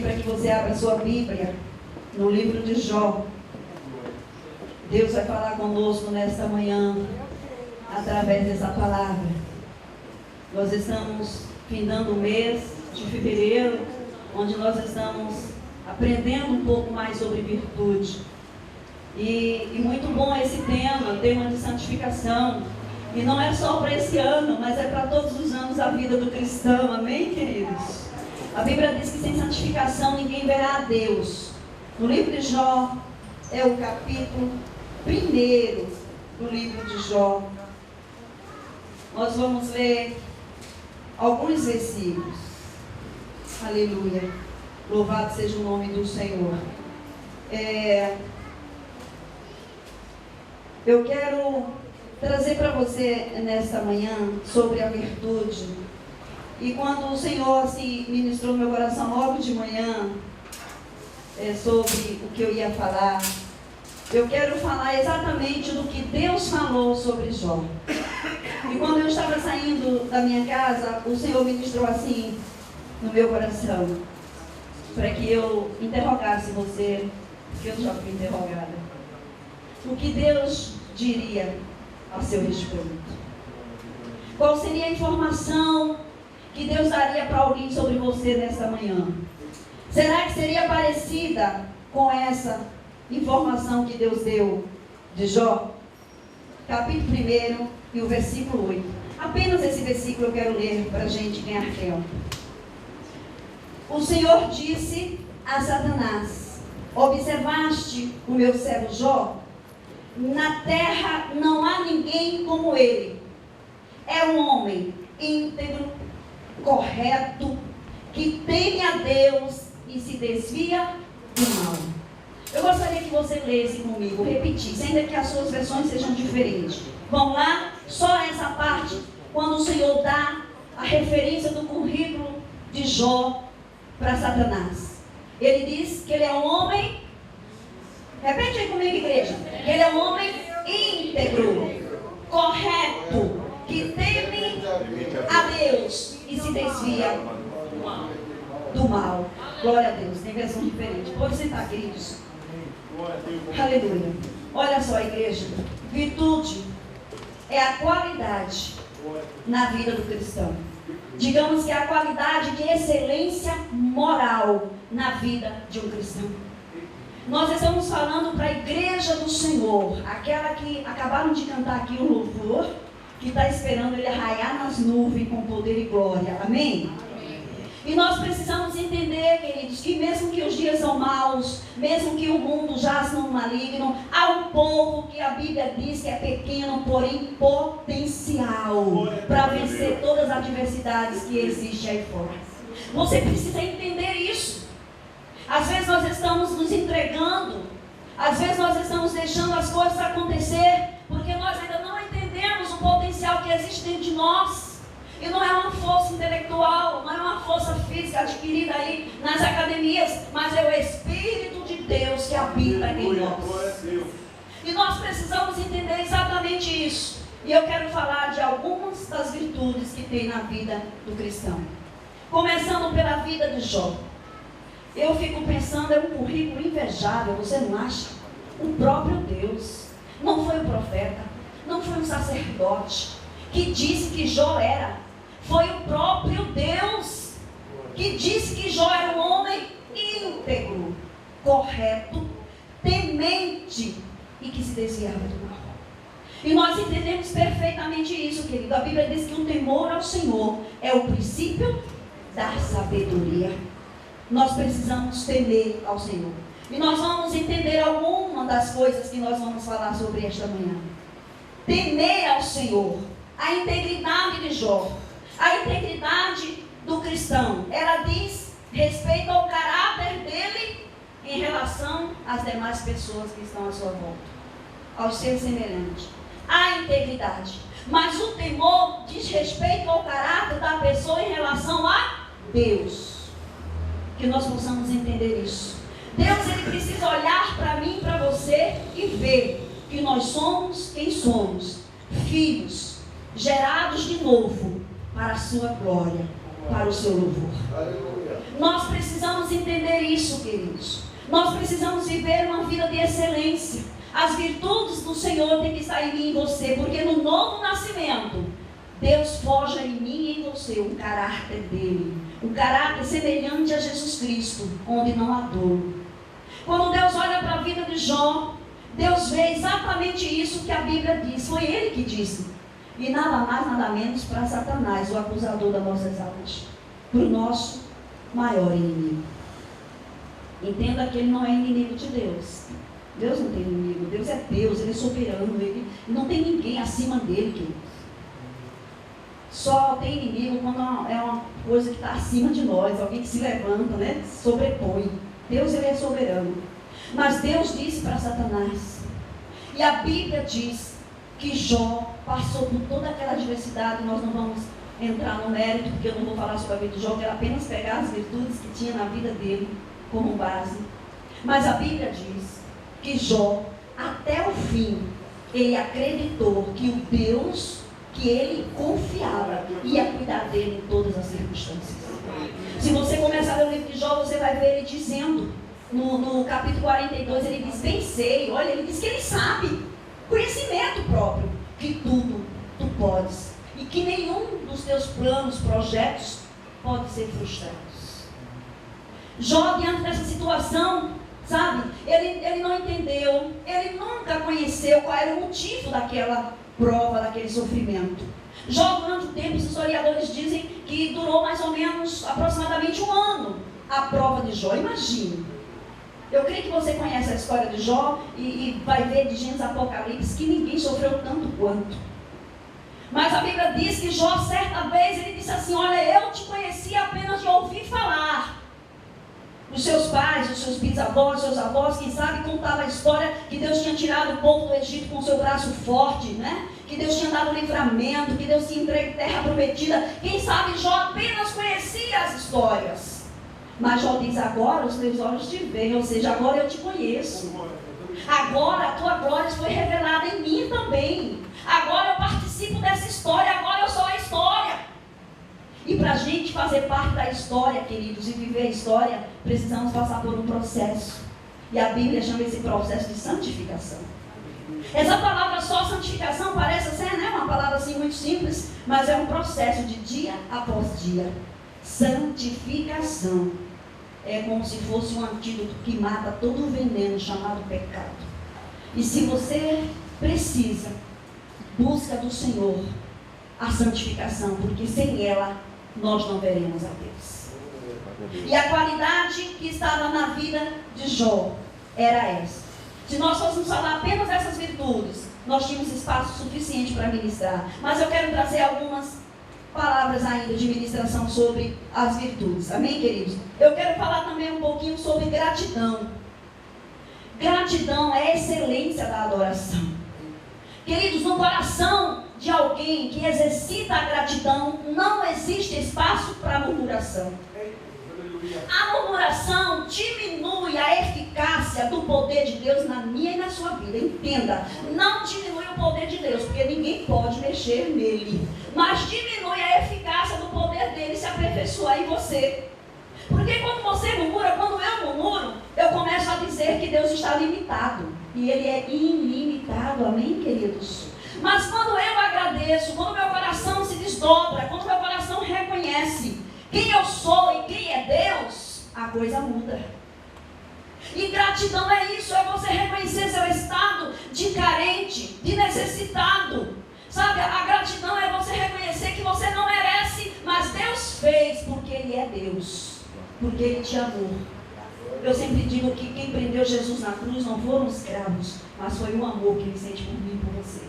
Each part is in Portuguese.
para que você abra a sua Bíblia no livro de Jó. Deus vai falar conosco nesta manhã, através dessa palavra. Nós estamos findando o mês de fevereiro, onde nós estamos aprendendo um pouco mais sobre virtude. E muito bom esse tema de santificação. E não é só para esse ano, mas é para todos os anos da vida do cristão. Amém, queridos? A Bíblia diz que sem santificação ninguém verá a Deus. No livro de Jó, é o capítulo 1 do livro de Jó. Nós vamos ler alguns versículos. Aleluia. Louvado seja o nome do Senhor. Eu quero trazer para você nesta manhã sobre a virtude. E quando o Senhor se ministrou no meu coração logo de manhã, sobre o que eu ia falar, eu quero falar exatamente do que Deus falou sobre Jó. E quando eu estava saindo da minha casa, o Senhor ministrou assim no meu coração, para que eu interrogasse você, porque eu já fui interrogada. O que Deus diria a seu respeito? Qual seria a informação que Deus daria para alguém sobre você nesta manhã? Será que seria parecida com essa informação que Deus deu de Jó? Capítulo 1 e o versículo 8. Apenas esse versículo eu quero ler para a gente ganhar tempo. O Senhor disse a Satanás: observaste o meu servo Jó? Na terra não há ninguém como ele. É um homem íntegro, correto, que teme a Deus e se desvia do mal. Eu gostaria que você lesse comigo, repetisse, ainda que as suas versões sejam diferentes. Vamos lá? Só essa parte, quando o Senhor dá a referência do currículo de Jó para Satanás. Ele diz que ele é um homem, repete aí comigo, igreja, que ele é um homem íntegro, correto, que teme a Deus e se desvia do mal. Glória a Deus, tem versão diferente. Pode sentar, queridos. Aleluia. Olha só, igreja, virtude é a qualidade na vida do cristão. Digamos que é a qualidade de excelência moral na vida de um cristão. Nós estamos falando para a igreja do Senhor, aquela que acabaram de cantar aqui o louvor, que está esperando ele raiar nas nuvens com poder e glória. Amém? E nós precisamos entender, queridos, que mesmo que os dias são maus, mesmo que o mundo jaz no maligno, há um povo que a Bíblia diz que é pequeno, porém potencial, para vencer todas as adversidades que existem aí fora. Você precisa entender isso. Às vezes nós estamos nos entregando, às vezes nós estamos deixando as coisas acontecer, porque nós ainda não entendemos o potencial que existe dentro de nós. E não é uma força intelectual, não é uma força física adquirida aí nas academias, mas é o Espírito de Deus que habita em nós. E nós precisamos entender exatamente isso. E eu quero falar de algumas das virtudes que tem na vida do cristão. Começando pela vida de Jó. Eu fico pensando, é um currículo invejável, você não acha? O próprio Deus. Não foi o profeta, não foi um sacerdote que disse que Jó era. Foi o próprio Deus que disse que Jó era um homem íntegro, correto, temente e que se desviava do mal. E nós entendemos perfeitamente isso, querido. A Bíblia diz que o temor ao Senhor é o princípio da sabedoria. Nós precisamos temer ao Senhor. E nós vamos entender alguma das coisas que nós vamos falar sobre esta manhã. Temer ao Senhor. A integridade de Jó, a integridade do cristão, ela diz respeito ao caráter dele em relação às demais pessoas que estão à sua volta, ao ser semelhante. A integridade, mas o temor diz respeito ao caráter da pessoa em relação a Deus. Que nós possamos entender isso. Deus, ele precisa olhar para mim e para você e ver que nós somos quem somos, filhos gerados de novo para a sua glória. para o seu louvor. Nós precisamos entender isso, queridos. Nós precisamos viver uma vida de excelência. As virtudes do Senhor têm que estar em mim e em você, porque no novo nascimento, Deus forja em mim e em você o caráter dele, um caráter semelhante a Jesus Cristo, onde não há dor. Quando Deus olha para a vida de Jó, Deus vê exatamente isso que a Bíblia diz. Foi ele que disse. E nada mais, nada menos para Satanás, o acusador das nossas almas, para o nosso maior inimigo. Entenda que ele não é inimigo de Deus. Deus não tem inimigo. Deus é Deus, ele é soberano. Ele não tem ninguém acima dele, queridos. Só tem inimigo quando é uma coisa que está acima de nós, alguém que se levanta, né? Sobrepõe. Deus, ele é soberano. Mas Deus disse para Satanás, e a Bíblia diz que Jó passou por toda aquela diversidade. Nós não vamos entrar no mérito, porque eu não vou falar sobre a vida de Jó, eu quero apenas pegar as virtudes que tinha na vida dele como base. Mas a Bíblia diz que Jó, até o fim, ele acreditou que o Deus que ele confiava ia cuidar dele em todas as circunstâncias. Se você começar a ler o livro de Jó, você vai ver ele dizendo, no capítulo 42, ele diz, bem sei, olha, ele diz que ele sabe, conhecimento próprio, que tudo tu podes, e que nenhum dos teus planos, projetos, pode ser frustrado. Jó, diante dessa situação, sabe, ele não entendeu, ele nunca conheceu qual era o motivo daquela prova, daquele sofrimento. Jó, durante o tempo, os historiadores dizem que durou mais ou menos, aproximadamente 1 ano, a prova de Jó. Imagine. Eu creio que você conhece a história de Jó e vai ver de Gênesis Apocalipse que ninguém sofreu tanto quanto. Mas a Bíblia diz que Jó, certa vez, ele disse assim, olha, eu te conheci apenas de ouvir falar. Os seus pais, os seus bisavós, os seus avós, quem sabe contava a história que Deus tinha tirado o povo do Egito com o seu braço forte, né? Que Deus tinha dado livramento, que Deus tinha entregue terra prometida. Quem sabe Jó apenas conhecia as histórias. Mas Jó diz, agora os meus olhos te veem, ou seja, agora eu te conheço. Agora a tua glória foi revelada em mim também. Agora eu participo dessa história, agora eu sou a história. E para a gente fazer parte da história, queridos, e viver a história, precisamos passar por um processo. E a Bíblia chama esse processo de santificação. Essa palavra só santificação parece ser, né, uma palavra assim muito simples, mas é um processo de dia após dia. Santificação é como se fosse um antídoto que mata todo o veneno chamado pecado. E se você precisa, busca do Senhor a santificação, porque sem ela nós não veremos a Deus. E a qualidade que estava na vida de Jó era essa. Se nós fôssemos falar apenas dessas virtudes, nós tínhamos espaço suficiente para ministrar. Mas eu quero trazer algumas palavras ainda de ministração sobre as virtudes. Amém, queridos? Eu quero falar também um pouquinho sobre gratidão. Gratidão é a excelência da adoração. Queridos, no coração de alguém que exercita a gratidão, não existe espaço para murmuração. A murmuração diminui a eficácia do poder de Deus na minha e na sua vida. Entenda, não diminui o poder de Deus, porque ninguém pode mexer nele. Mas diminui a eficácia do poder dele se aperfeiçoar em você. Porque quando você murmura, quando eu murmuro, eu começo a dizer que Deus está limitado. E ele é ilimitado, amém, queridos? Mas quando eu agradeço, quando meu coração se desdobra, quando meu coração reconhece quem eu sou e quem é Deus, a coisa muda. E gratidão é isso, é você reconhecer seu estado de carente, de necessitado. Sabe, a gratidão é você reconhecer que você não merece, mas Deus fez porque Ele é Deus, porque Ele te amou. Eu sempre digo que quem prendeu Jesus na cruz não foram os escravos, mas foi o amor que Ele sente por mim e por você.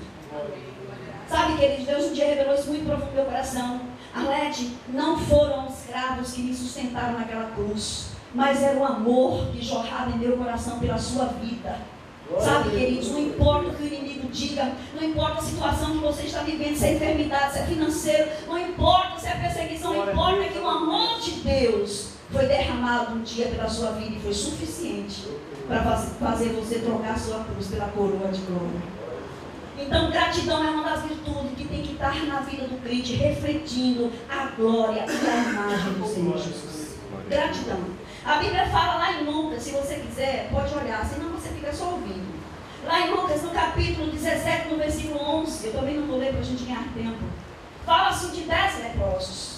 Sabe, queridos, Deus um dia revelou isso muito profundo no meu coração. Arlete, não foram os escravos que me sustentaram naquela cruz, mas era o amor que jorrava em meu coração pela sua vida. Sabe, queridos, não importa o que o inimigo diga, não importa a situação que você está vivendo, se é enfermidade, se é financeiro, não importa se é perseguição, não importa que o amor de Deus foi derramado um dia pela sua vida e foi suficiente para fazer você trocar a sua cruz pela coroa de glória. Então, gratidão é uma das virtudes que tem que estar estar na vida do crente refletindo a glória e a imagem do Senhor Jesus. Gratidão. A Bíblia fala lá em Lucas, se você quiser, pode olhar, senão você fica só ouvindo. Lá em Lucas, no capítulo 17, no versículo 11, eu também não vou ler para a gente ganhar tempo, fala-se de 10 leprosos.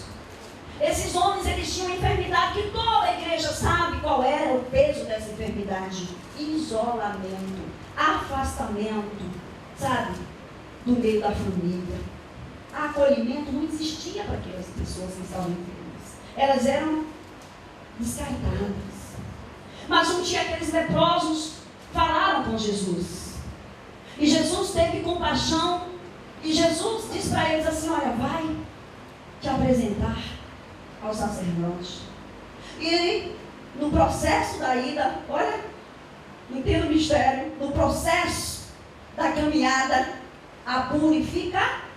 Esses homens, eles tinham uma enfermidade que toda a igreja sabe qual era o peso dessa enfermidade. Isolamento, afastamento, sabe, do meio da família. Acolhimento não existia para aquelas pessoas que estavam enfermas. Elas eram descartadas. Mas um dia aqueles leprosos falaram com Jesus. E Jesus teve compaixão. E Jesus disse para eles assim: olha, vai te apresentar ao sacerdote. E no processo da ida, olha, entenda o mistério, no processo da caminhada, a purifica.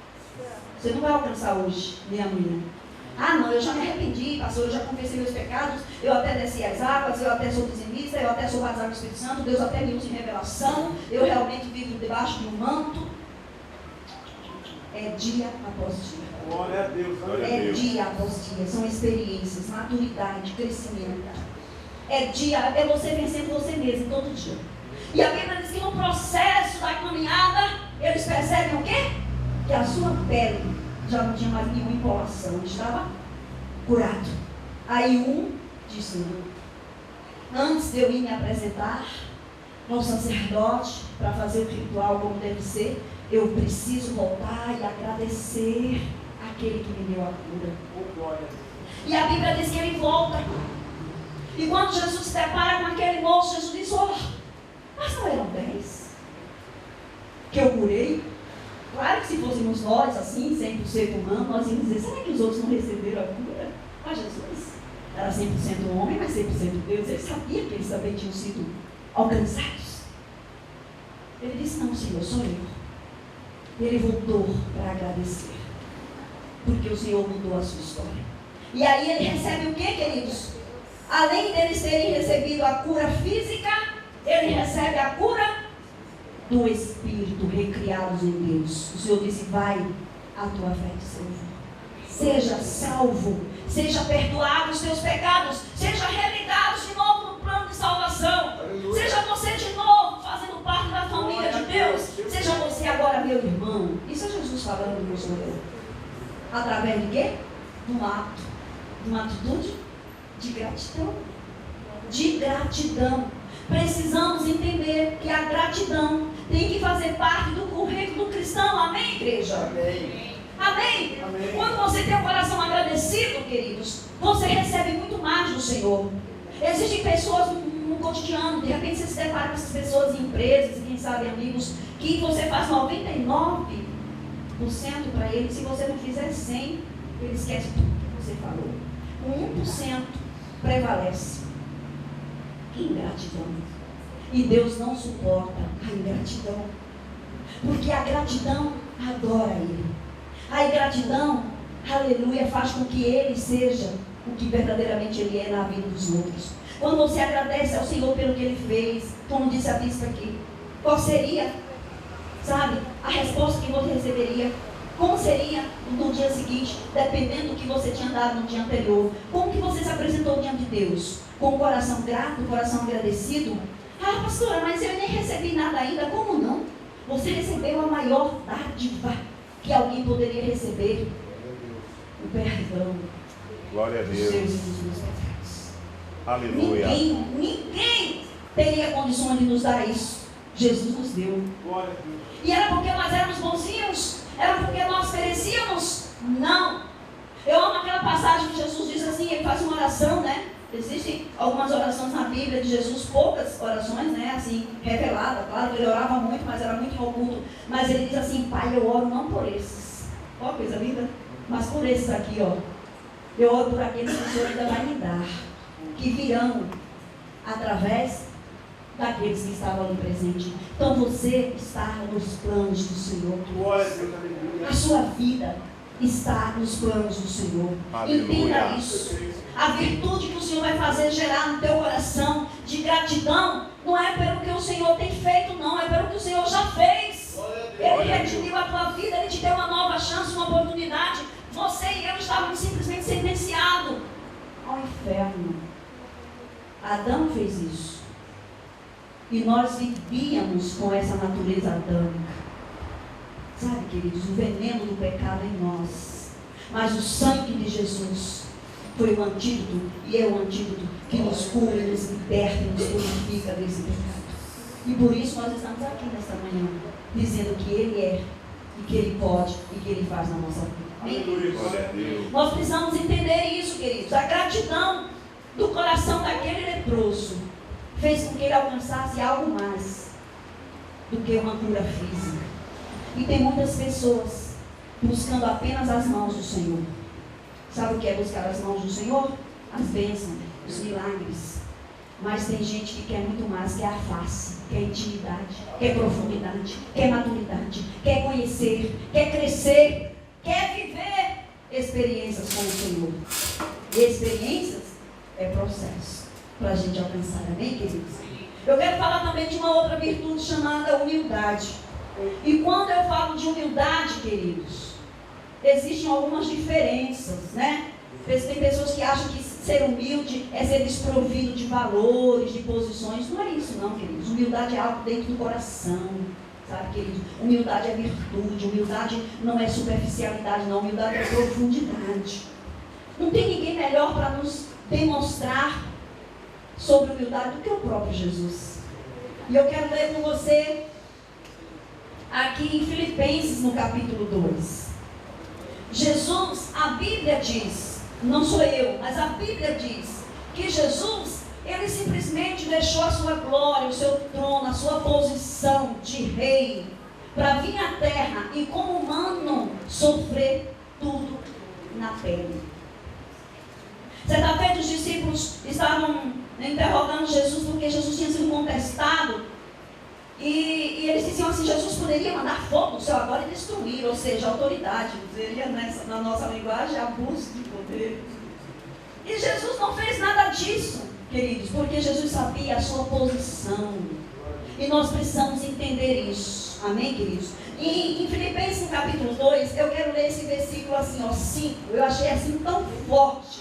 Você não vai alcançar hoje, nem amanhã. Ah, não, eu já me arrependi, pastor, eu já confessei meus pecados, eu até desci as águas, eu até sou dizimista, eu até sou batizado no Espírito Santo, Deus até me usa em revelação, eu realmente vivo debaixo de um manto. É dia após dia. Glória a Deus. É dia após dia. São experiências, maturidade, crescimento. É dia, é você vencendo você mesmo todo dia. E a Bíblia diz que no processo da caminhada, eles percebem o quê? Que a sua pele já não tinha mais nenhuma empolação, estava curado. Aí um disse: não, antes de eu ir me apresentar ao sacerdote para fazer o ritual como deve ser, eu preciso voltar e agradecer aquele que me deu a cura. E a Bíblia diz que ele volta. E quando Jesus se depara com aquele moço, Jesus diz: ó, mas não eram 10 que eu curei? Claro que se fôssemos nós, assim, 100% humanos, nós íamos dizer: será que os outros não receberam a cura? Mas Jesus era 100% homem, mas 100% Deus. Ele sabia que eles também tinham sido alcançados. Ele disse: não, Senhor, sou eu. Ele voltou para agradecer, porque o Senhor mudou a sua história. E aí ele recebe o que, queridos? Além deles terem recebido a cura física, ele recebe a cura do Espírito, recriados em Deus. O Senhor disse: vai, a tua fé te salvou. Seja salvo, seja perdoado os teus pecados, seja religado de novo no plano de salvação. Seja você de novo fazendo parte da família de Deus. Seja você agora meu irmão. Isso é Jesus falando com o Senhor. Através de quê? De um ato, de uma atitude de gratidão. De gratidão. Precisamos entender que a gratidão tem que fazer parte do currículo cristão. Amém, igreja? Amém. Amém? Amém. Quando você tem o coração agradecido, queridos, você recebe muito mais do Senhor. Existem pessoas no cotidiano, de repente você se depara com essas pessoas em empresas, e quem sabe amigos, que você faz 99% para eles. Se você não fizer 100%, ele esquece tudo que você falou. O 1% prevalece. Que ingratidão. E Deus não suporta a ingratidão, porque a gratidão adora Ele. A ingratidão, aleluia, faz com que Ele seja o que verdadeiramente Ele é na vida dos outros. Quando você agradece ao Senhor pelo que Ele fez, como disse a bispa aqui, qual seria, sabe, a resposta que você receberia? Como seria no dia seguinte, dependendo do que você tinha dado no dia anterior? Como que você se apresentou diante de Deus? Com o coração grato, o coração agradecido? Ah, pastora, mas eu nem recebi nada ainda. Como não? Você recebeu a maior dádiva que alguém poderia receber: o perdão. Glória a Dos Deus. seus e dos meus pecados. Aleluia. Ninguém teria condições de nos dar isso. Jesus nos deu. Glória a Deus. E era porque nós éramos bonzinhos? Era porque nós merecíamos? Não. Eu amo aquela passagem que Jesus diz assim, ele faz uma oração, né? Existem algumas orações na Bíblia de Jesus, poucas orações, né? Assim, revelada, claro que ele orava muito, mas era muito oculto. Mas ele diz assim: Pai, eu oro não por esses, ó, coisa linda, mas por esses aqui, ó. Eu oro por aqueles que o Senhor ainda vai me dar, que virão através daqueles que estavam ali presentes. Então você está nos planos do Senhor. Glória a Deus, aleluia. A sua vida está nos planos do Senhor. Aleluia. Entenda isso. A virtude que o Senhor vai fazer gerar no teu coração de gratidão não é pelo que o Senhor tem feito, não. É pelo que o Senhor já fez. Ele redimiu a tua vida, Ele te deu uma nova chance, uma inferno. Adão fez isso. E nós vivíamos com essa natureza adâmica. Sabe, queridos, o veneno do pecado em nós. Mas o sangue de Jesus foi o antídoto, e é o antídoto que nos cura, nos liberta, nos purifica desse pecado. E por isso nós estamos aqui nesta manhã, dizendo que Ele é, e que Ele pode, e que Ele faz na nossa vida. Amém, queridos? Nós precisamos entender isso, queridos. A gratidão do coração daquele leproso fez com que ele alcançasse algo mais do que uma cura física. E tem muitas pessoas buscando apenas as mãos do Senhor. Sabe o que é buscar as mãos do Senhor? As bênçãos, os milagres. Mas tem gente que quer muito mais, quer a face, quer intimidade, quer profundidade, quer maturidade, quer conhecer, quer crescer, quer viver experiências com o Senhor. E experiências é processo para a gente alcançar, amém, queridos? Eu quero falar também de uma outra virtude chamada humildade. E quando eu falo de humildade, queridos, existem algumas diferenças, né? Tem pessoas que acham que ser humilde é ser desprovido de valores, de posições. Não é isso não, queridos. Humildade é algo dentro do coração, sabe, queridos? Humildade é virtude, humildade não é superficialidade, não. Humildade é profundidade. Não tem ninguém melhor para nos demonstrar sobre humildade do que o próprio Jesus. E eu quero ler com você aqui em Filipenses, no capítulo 2. Jesus, a Bíblia diz, não sou eu, mas a Bíblia diz que Jesus, ele simplesmente deixou a sua glória, o seu trono, a sua posição de rei, para vir à terra e como humano sofrer tudo na pele. Certa vez os discípulos estavam interrogando Jesus porque Jesus tinha sido contestado. E eles diziam assim: Jesus poderia mandar fogo do céu agora e destruir, ou seja, autoridade, seria na nossa linguagem abuso de poder. E Jesus não fez nada disso, queridos, porque Jesus sabia a sua posição. E nós precisamos entender isso, amém, queridos? E em Filipenses capítulo 2, eu quero ler esse versículo assim, ó, 5, eu achei assim tão forte.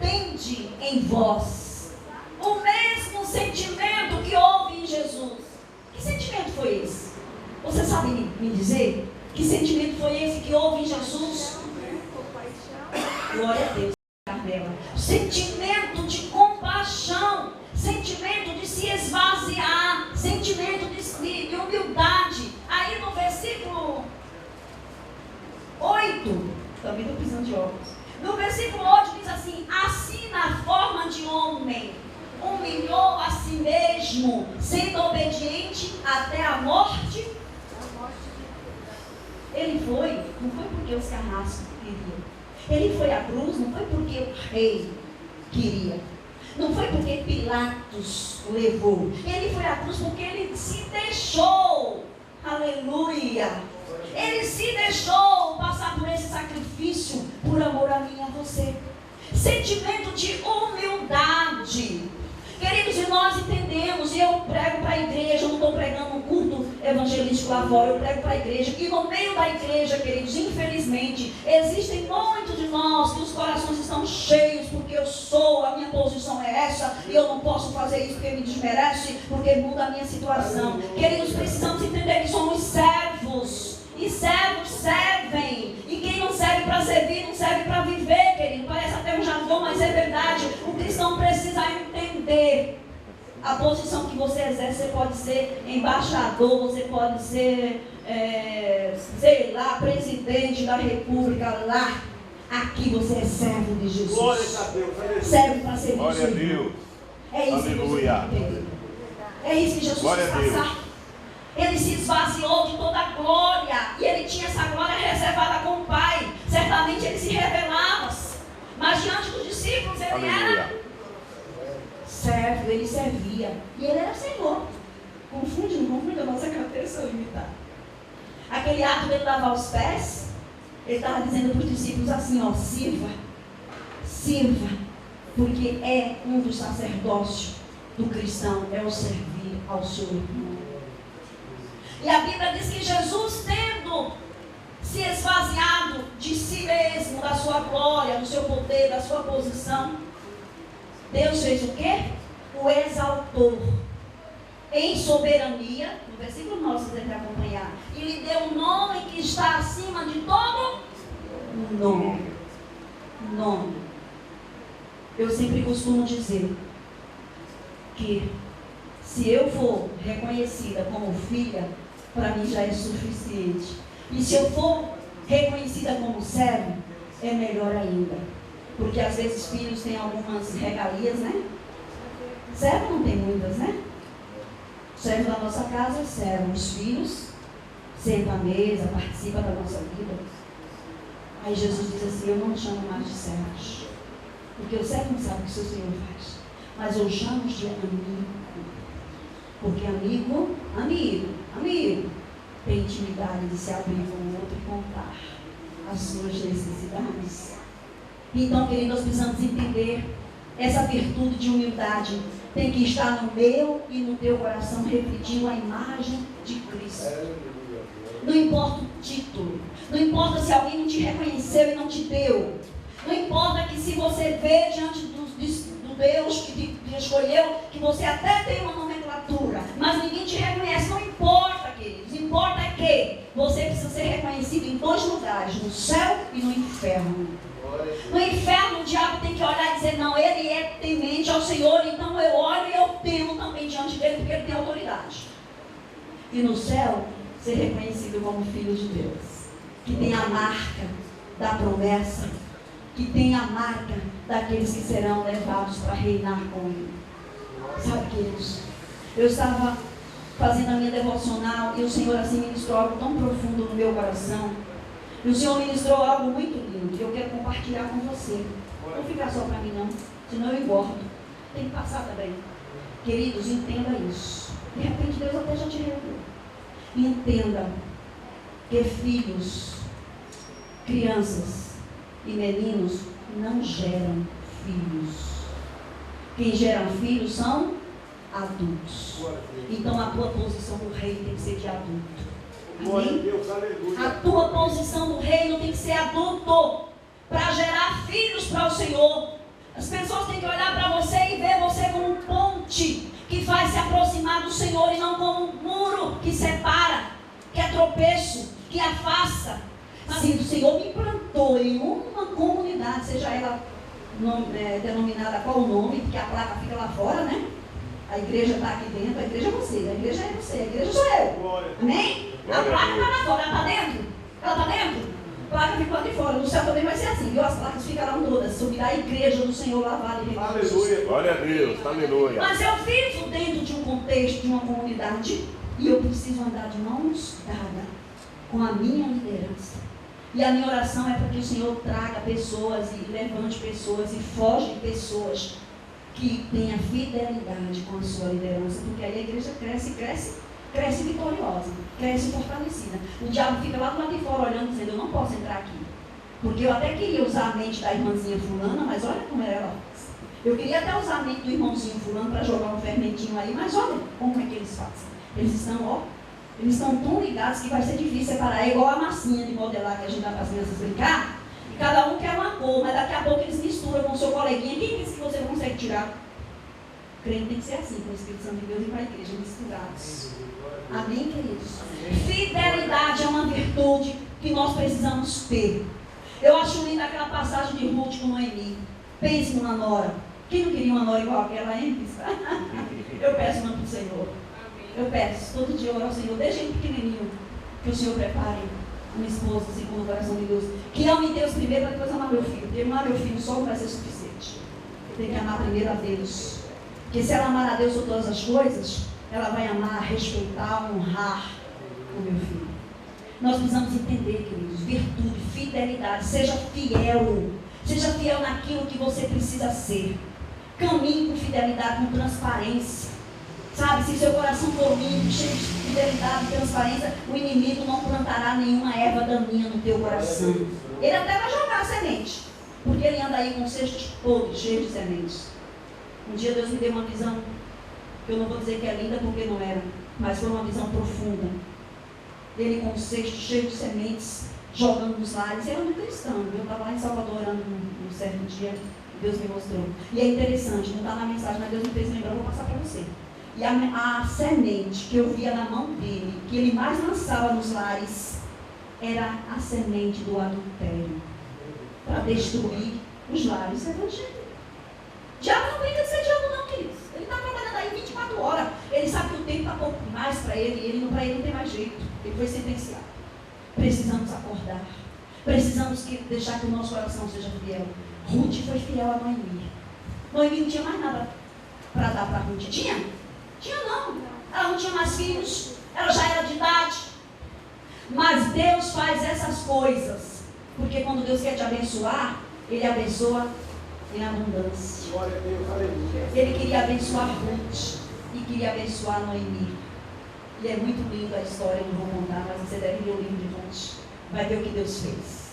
Tende em vós o mesmo sentimento que houve em Jesus. Que sentimento foi esse? Você sabe me dizer? Que sentimento foi esse que houve em Jesus? Glória a Deus, Carmela. Sentimento de compaixão, sentimento de se esvaziar, sentimento de humildade. Aí no versículo 8, também estou precisando de óculos. No versículo 8 diz assim: assim na forma de homem, humilhou a si mesmo, sendo obediente até a morte. Ele foi, não foi porque os carrascos queriam. Ele foi à cruz, não foi porque o rei queria. Não foi porque Pilatos o levou. Ele foi à cruz porque ele se deixou. Aleluia. Ele se deixou passar por esse sacrifício por amor a mim e a você. Sentimento de humildade. Queridos, e nós entendemos, e eu prego para a igreja, eu não estou pregando um culto evangelístico lá fora, eu prego para a igreja, e no meio da igreja, queridos, infelizmente, existem muitos de nós que os corações estão cheios, porque eu sou, a minha posição é essa, e eu não posso fazer isso porque me desmerece, porque muda a minha situação. Queridos, precisamos entender que somos servos, e servos servem, e quem não serve para servir, não serve para viver, querido. Parece até um jargão, mas é verdade. O cristão precisa entender a posição que você exerce. Você pode ser embaixador, você pode ser, sei lá, presidente da república lá. Aqui você é servo de Jesus. Glória a Deus. Serve para servir. Glória a Deus. É isso. Aleluia. Que você tem que entender. É isso que Jesus quis passar. Ele se esvaziou de toda a glória. E ele tinha essa glória reservada com o Pai. Certamente ele se revelava. Mas diante dos discípulos ele era servo, ele servia. E ele era Senhor. Confunde, não confunde a nossa cabeça limitada. Aquele ato dele lavar os pés, ele estava dizendo para os discípulos assim, ó, sirva. Sirva. Porque é um dos sacerdócios do cristão, é o servir ao seu irmão. E a Bíblia diz que Jesus, tendo se esvaziado de si mesmo, da sua glória, do seu poder, da sua posição, Deus fez o quê? O exaltou em soberania, no versículo 9 você deve acompanhar, e lhe deu um nome que está acima de todo nome. Nome. Eu sempre costumo dizer que se eu for reconhecida como filha, para mim já é suficiente. E se eu for reconhecida como servo, é melhor ainda. Porque às vezes filhos têm algumas regalias, né? Servo não tem muitas, né? Servo da nossa casa, servo. Os filhos sentam à mesa, participam da nossa vida. Aí Jesus diz assim: eu não chamo mais de servos, porque o servo não sabe o que o seu Senhor faz, mas eu chamo de amigo. Porque amigo tem intimidade de se abrir com o outro e contar as suas necessidades. Então, queridos, nós precisamos entender essa virtude de humildade. Tem que estar no meu e no teu coração, refletindo a imagem de Cristo. Não importa o título, não importa se alguém não te reconheceu e não te deu, não importa que se você vê diante do Deus que te escolheu, que você até tem uma nomenclatura, mas ninguém te reconhece. Não importa, queridos, importa é que você precisa ser reconhecido em dois lugares, no céu e no inferno. No inferno o diabo tem que olhar e dizer: não, ele é temente ao Senhor, então eu olho e eu temo também diante dele, porque ele tem autoridade. E no céu, ser reconhecido como filho de Deus, que tem a marca da promessa, que tem a marca daqueles que serão levados para reinar com ele. Sabe, queridos, eu estava fazendo a minha devocional e o Senhor assim ministrou algo tão profundo no meu coração. E o Senhor ministrou algo muito lindo que eu quero compartilhar com você. Não ficar só para mim não, senão eu engordo. Tem que passar também. Queridos, entenda isso. De repente Deus até já te revelou. Entenda que filhos, crianças e meninos não geram filhos. Quem gera filhos são adultos. Então a tua posição no reino tem que ser de adulto. Amém? A tua posição no reino tem que ser adulto, para gerar filhos para o Senhor. As pessoas têm que olhar para você e ver você como um ponte que faz se aproximar do Senhor, e não como um muro que separa, que é tropeço, que afasta. Se o Senhor me plantou em uma comunidade, seja ela denominada qual o nome, porque a placa fica lá fora, né? A igreja está aqui dentro, a igreja é você, a igreja é você, a igreja sou eu. Amém? A placa está lá fora, ela está dentro? Ela está dentro? A placa fica lá de fora, no céu também vai ser assim, viu? As placas ficarão todas, subirá a igreja do Senhor lavada e religiosa. Aleluia, glória a Deus, aleluia. Mas eu vivo dentro de um contexto, de uma comunidade, e eu preciso andar de mãos dadas com a minha liderança. E a minha oração é para que o Senhor traga pessoas e levante pessoas e foge pessoas que tenha fidelidade com a sua liderança, porque aí a igreja cresce vitoriosa, cresce fortalecida. O diabo fica lá do lado de fora olhando, dizendo: eu não posso entrar aqui, porque eu até queria usar a mente da irmãzinha fulana, mas olha como ela faz. Eu queria até usar a mente do irmãozinho fulano para jogar um fermentinho aí, mas olha como é que eles fazem. Eles estão tão ligados que vai ser difícil separar. É igual a massinha de modelar que a gente dá para as crianças brincar. Cada um quer uma cor, mas daqui a pouco eles misturam com o seu coleguinha. Quem disse que você não consegue tirar? O crente tem que ser assim, com o Espírito Santo de Deus e com a igreja, misturados. Amém, queridos? Fidelidade é uma virtude que nós precisamos ter. Eu acho linda aquela passagem de Ruth com Noemi. Pense numa nora. Quem não queria uma nora igual aquela, hein? Eu peço uma para o Senhor. Eu peço, todo dia eu oro ao Senhor, desde ele pequenininho, que o Senhor prepare uma esposa segundo o coração de Deus, que ame Deus primeiro para depois amar meu filho, porque amar meu filho só não vai ser suficiente. Tem que amar primeiro a Deus, porque se ela amar a Deus sobre todas as coisas, ela vai amar, respeitar, honrar o meu filho. Nós precisamos entender, queridos, virtude, fidelidade. Seja fiel naquilo que você precisa ser. Caminhe com fidelidade, com transparência. Sabe, se seu coração for limpo, cheio de fidelidade e transparência, o inimigo não plantará nenhuma erva daninha no teu coração. Ele até vai jogar a semente, porque ele anda aí com cestos podres, cheios de sementes. Um dia Deus me deu uma visão, que eu não vou dizer que é linda porque não era, mas foi uma visão profunda. Ele com um cesto cheio de sementes, jogando nos lares. Era muito cristão. Eu estava lá em Salvador orando um certo dia, Deus me mostrou. E é interessante, não está na mensagem, mas Deus me fez lembrar, eu vou passar para você. E a semente que eu via na mão dele, que ele mais lançava nos lares, era a semente do adultério, para destruir os lares evangélicos. Diabo não brinca de ser diabo não, queridos. Ele está trabalhando aí 24 horas. Ele sabe que o tempo está pouco mais para ele, para ele não tem mais jeito. Ele foi sentenciado. Precisamos acordar. Precisamos deixar que o nosso coração seja fiel. Ruth foi fiel a Noemi. Noemi não tinha mais nada para dar para Ruth. Tinha? Tinha não. Ela não tinha mais filhos. Ela já era de idade. Mas Deus faz essas coisas. Porque quando Deus quer te abençoar, Ele abençoa em abundância. Ele queria abençoar Ruth e queria abençoar Noemi. E é muito lindo a história, não vou contar, mas você deve ler o livro de Ruth. Vai ver o que Deus fez.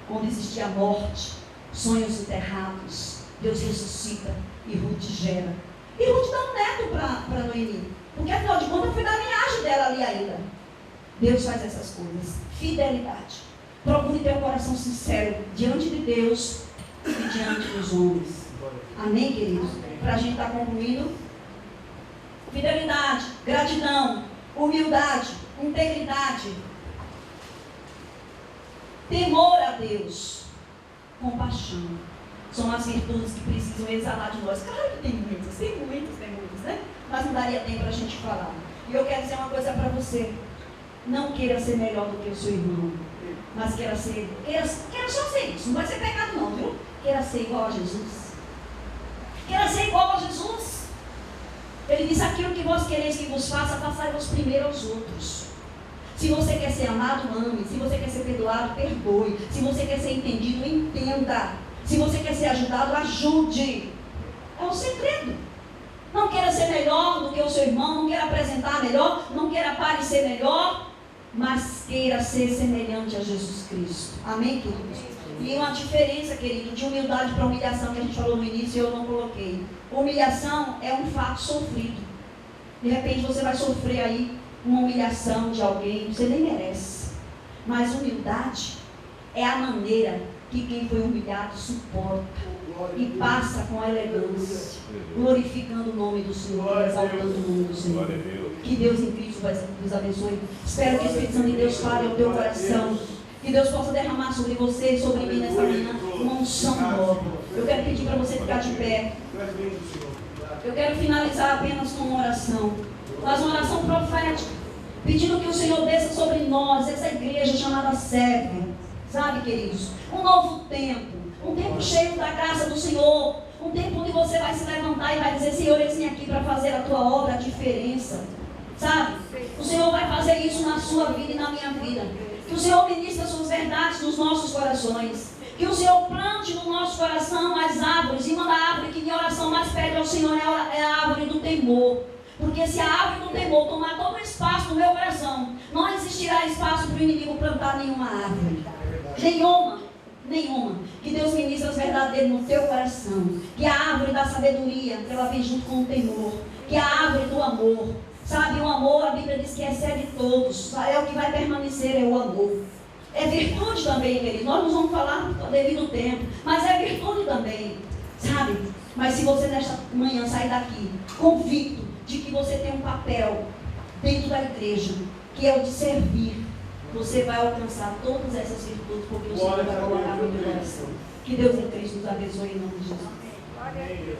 Onde existia morte, sonhos enterrados, Deus ressuscita e Ruth gera. E Ruth dá um neto para Noemi. Porque afinal de contas foi da linhagem dela ali ainda. Deus faz essas coisas. Fidelidade. Procure ter um coração sincero diante de Deus e diante dos homens. Amém, queridos? Para a gente estar concluindo. Fidelidade, gratidão, humildade, integridade, temor a Deus, compaixão. São as virtudes que precisam exalar de nós. Claro que tem muitas, né? Mas não daria tempo para a gente falar. E eu quero dizer uma coisa para você. Não queira ser melhor do que o seu irmão, mas queira só ser isso. Não vai ser pecado não, viu? Queira ser igual a Jesus. Queira ser igual a Jesus. Ele diz: aquilo que vós quereis que vos faça, façai-vos primeiro aos outros. Se você quer ser amado, ame. Se você quer ser perdoado, perdoe. Se você quer ser entendido, entenda. Se você quer ser ajudado, ajude. É o segredo. Não queira ser melhor do que o seu irmão, não queira apresentar melhor, não queira parecer melhor, mas queira ser semelhante a Jesus Cristo. Amém, queridos? E uma diferença, querido, de humildade para humilhação, que a gente falou no início e eu não coloquei. Humilhação é um fato sofrido. De repente você vai sofrer aí uma humilhação de alguém, você nem merece. Mas humildade é a maneira que quem foi humilhado suporta e passa com elegância, glorificando o nome do Senhor, exaltando o nome do Senhor. Que Deus em Cristo vos abençoe. Espero que o Espírito Santo de Deus fale ao teu coração. Que Deus possa derramar sobre você e sobre mim nessa manhã uma unção nova. Eu quero pedir para você ficar de pé. Eu quero finalizar apenas com uma oração. Mas uma oração profética. Pedindo que o Senhor desça sobre nós, essa igreja chamada Sérvia. Sabe, queridos? Um novo tempo. Um tempo cheio da graça do Senhor. Um tempo onde você vai se levantar e vai dizer: Senhor, eu vim aqui para fazer a tua obra, a diferença. Sabe? O Senhor vai fazer isso na sua vida e na minha vida. Que o Senhor ministre as suas verdades nos nossos corações. Que o Senhor plante no nosso coração as árvores. E uma da árvore que minha oração mais pede ao Senhor é a árvore do temor. Porque se a árvore do temor tomar todo o espaço do meu coração, não existirá espaço para o inimigo plantar nenhuma árvore. Nenhuma. Que Deus ministre as verdades dele no teu coração. Que a árvore da sabedoria, ela vem junto com o temor. Que a árvore do amor. Sabe, o amor, a Bíblia diz que excede todos. É o que vai permanecer, é o amor. É virtude também, querido. Nós não vamos falar devido ao tempo, mas é virtude também. Sabe? Mas se você nesta manhã sair daqui convicto de que você tem um papel dentro da igreja, que é o de servir, você vai alcançar todas essas virtudes, porque o Senhor vai colocar no teu coração. Que Deus em Cristo nos abençoe em nome de Jesus. Amém.